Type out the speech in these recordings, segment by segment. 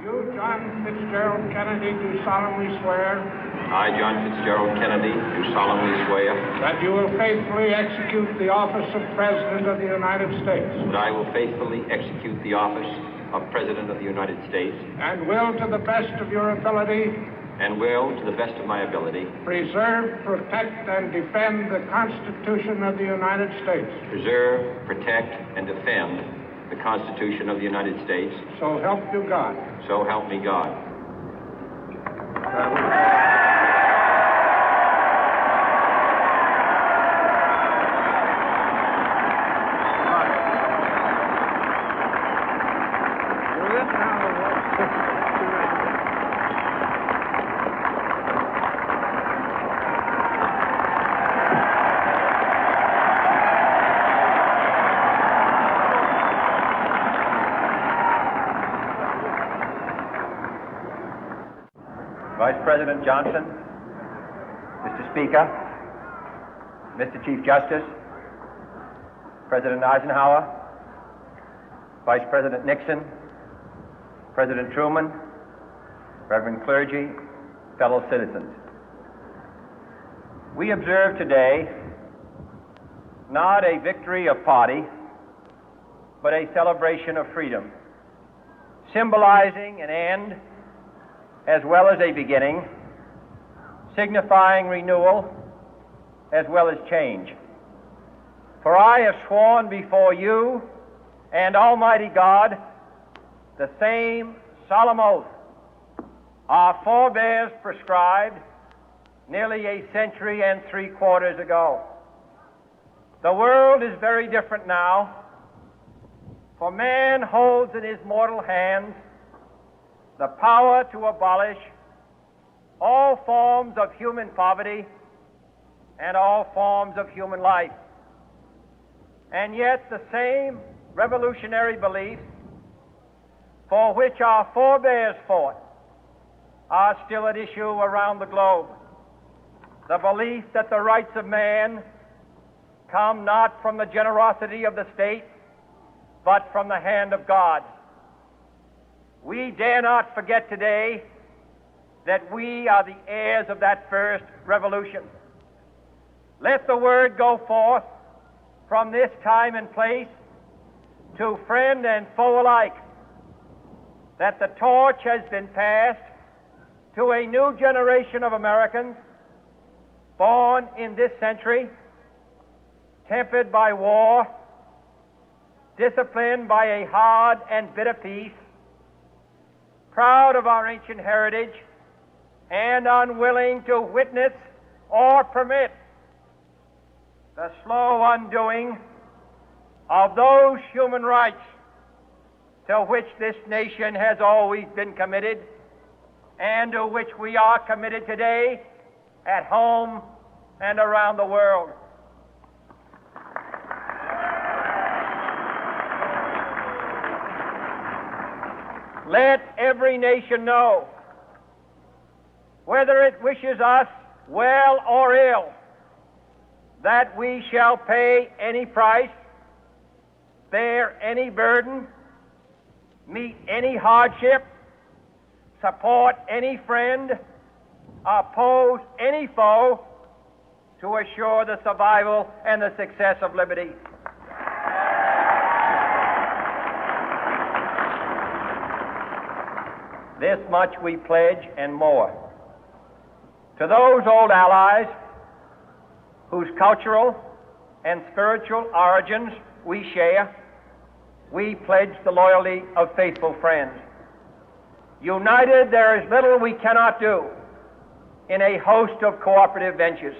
You, John Fitzgerald Kennedy, do solemnly swear I, John Fitzgerald Kennedy, do solemnly swear that you will faithfully execute the office of President of the United States that I will faithfully execute the office of President of the United States and will, to the best of your ability, and will, to the best of my ability, preserve, protect, and defend the Constitution of the United States. preserve, protect, and defend the Constitution of the United States. So help you God. So help me God. Vice President Johnson, Mr. Speaker, Mr. Chief Justice, President Eisenhower, Vice President Nixon, President Truman, Reverend clergy, fellow citizens. We observe today not a victory of party, but a celebration of freedom, symbolizing an end as well as a beginning, signifying renewal as well as change. For I have sworn before you and Almighty God the same solemn oath our forebears prescribed nearly a century and 3/4 ago. The world is very different now, for man holds in his mortal hands the power to abolish all forms of human poverty and all forms of human life. And yet the same revolutionary beliefs for which our forebears fought are still at issue around the globe. The belief that the rights of man come not from the generosity of the state, but from the hand of God. We dare not forget today that we are the heirs of that first revolution. Let the word go forth from this time and place to friend and foe alike that the torch has been passed to a new generation of Americans born in this century, tempered by war, disciplined by a hard and bitter peace, proud of our ancient heritage, and unwilling to witness or permit the slow undoing of those human rights to which this nation has always been committed and to which we are committed today at home and around the world. Let every nation know, whether it wishes us well or ill, that we shall pay any price, bear any burden, meet any hardship, support any friend, oppose any foe to assure the survival and the success of liberty. This much we pledge and more. To those old allies whose cultural and spiritual origins we share, we pledge the loyalty of faithful friends. United, there is little we cannot do in a host of cooperative ventures.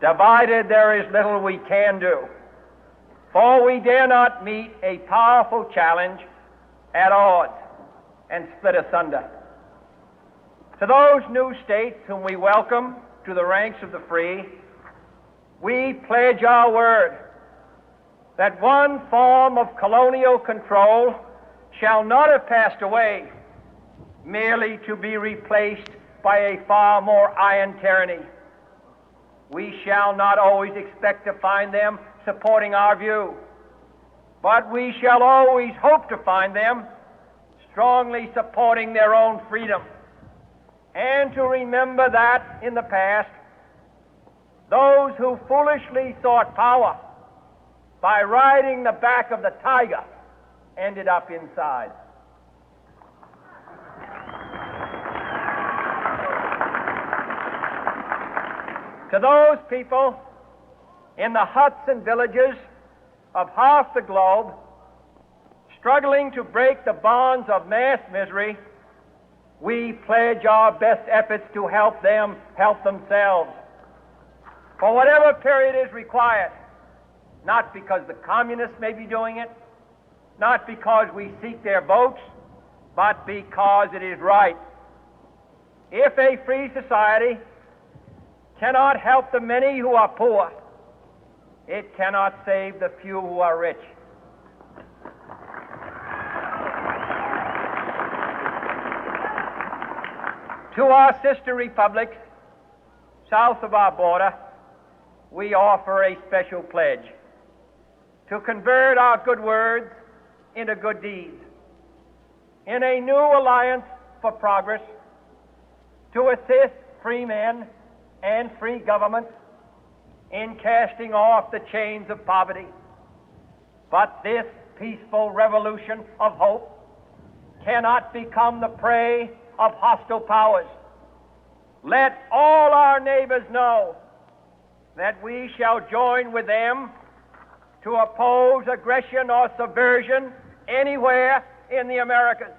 Divided, there is little we can do, for we dare not meet a powerful challenge at odds and split asunder. To those new states whom we welcome to the ranks of the free, we pledge our word that one form of colonial control shall not have passed away, merely to be replaced by a far more iron tyranny. We shall not always expect to find them supporting our view, but we shall always hope to find them strongly supporting their own freedom, and to remember that in the past, those who foolishly sought power by riding the back of the tiger ended up inside. To those people in the huts and villages of half the globe struggling to break the bonds of mass misery, we pledge our best efforts to help them help themselves for whatever period is required, not because the communists may be doing it, not because we seek their votes, but because it is right. If a free society cannot help the many who are poor, it cannot save the few who are rich. To our sister republics south of our border, we offer a special pledge to convert our good words into good deeds, in a new alliance for progress, to assist free men and free governments in casting off the chains of poverty. But this peaceful revolution of hope cannot become the prey of hostile powers. Let all our neighbors know that we shall join with them to oppose aggression or subversion anywhere in the Americas.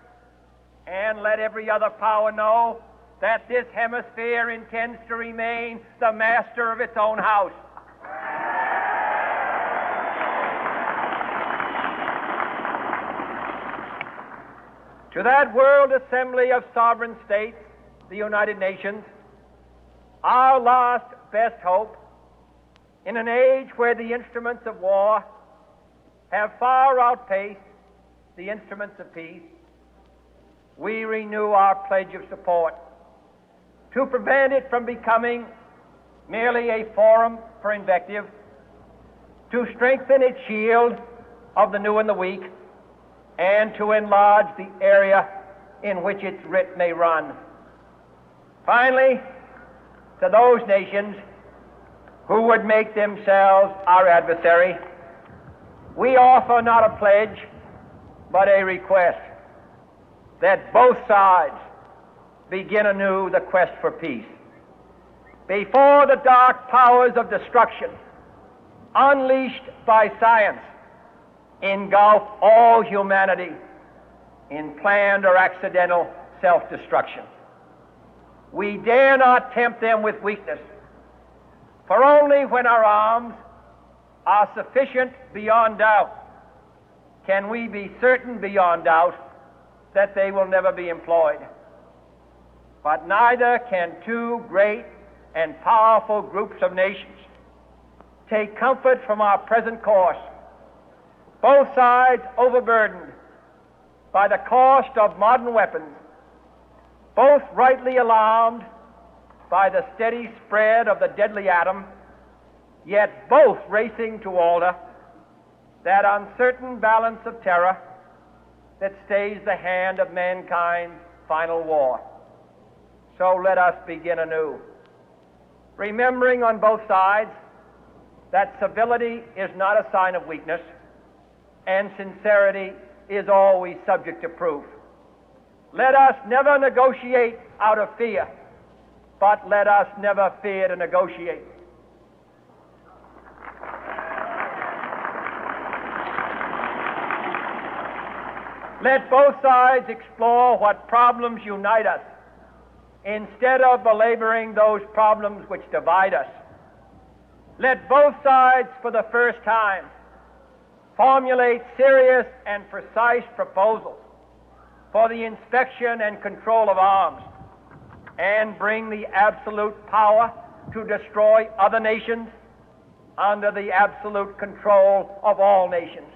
And let every other power know that this hemisphere intends to remain the master of its own house. To that World Assembly of Sovereign States, the United Nations, our last best hope, in an age where the instruments of war have far outpaced the instruments of peace, we renew our pledge of support to prevent it from becoming merely a forum for invective, to strengthen its shield of the new and the weak, and to enlarge the area in which its writ may run. Finally, to those nations who would make themselves our adversary, we offer not a pledge, but a request that both sides begin anew the quest for peace. Before the dark powers of destruction, unleashed by science, engulf all humanity in planned or accidental self-destruction, we dare not tempt them with weakness, for only when our arms are sufficient beyond doubt can we be certain beyond doubt that they will never be employed. But neither can two great and powerful groups of nations take comfort from our present course, both sides overburdened by the cost of modern weapons, both rightly alarmed by the steady spread of the deadly atom, yet both racing to alter that uncertain balance of terror that stays the hand of mankind's final war. So let us begin anew, remembering on both sides that civility is not a sign of weakness, and sincerity is always subject to proof. Let us never negotiate out of fear, but let us never fear to negotiate. Let both sides explore what problems unite us, instead of belaboring those problems which divide us. Let both sides, for the first time, formulate serious and precise proposals for the inspection and control of arms, and bring the absolute power to destroy other nations under the absolute control of all nations.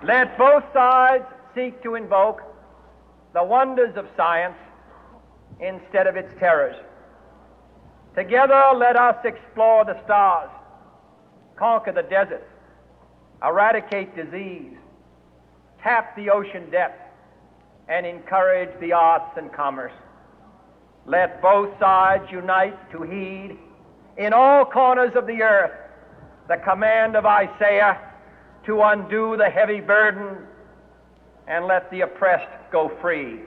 Let both sides seek to invoke the wonders of science instead of its terrors. Together, let us explore the stars, conquer the deserts, eradicate disease, tap the ocean depth, and encourage the arts and commerce. Let both sides unite to heed in all corners of the earth the command of Isaiah to undo the heavy burden and let the oppressed go free.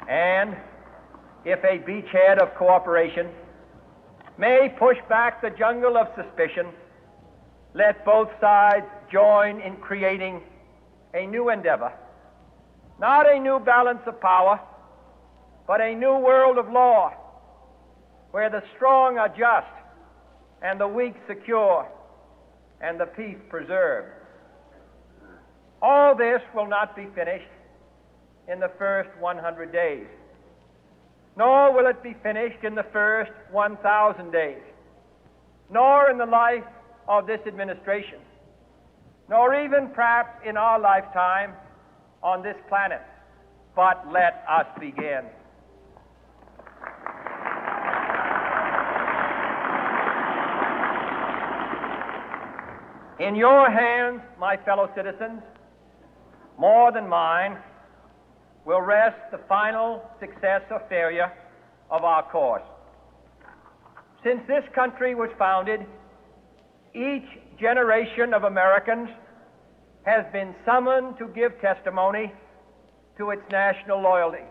And if a beachhead of cooperation may push back the jungle of suspicion, let both sides join in creating a new endeavor, not a new balance of power, but a new world of law, where the strong are just and the weak secure and the peace preserved. All this will not be finished in the first 100 days, nor will it be finished in the first 1,000 days, nor in the life of this administration, nor even perhaps in our lifetime on this planet. But let us begin. In your hands, my fellow citizens, more than mine, will rest the final success or failure of our course. Since this country was founded, each generation of Americans has been summoned to give testimony to its national loyalty.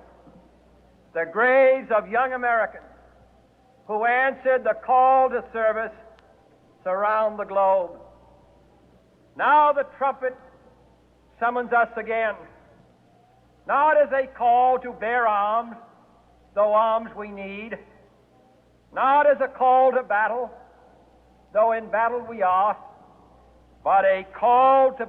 The graves of young Americans who answered the call to service surround the globe. Now the trumpet summons us again, not as a call to bear arms, though arms we need, not as a call to battle, though in battle we are, but a call to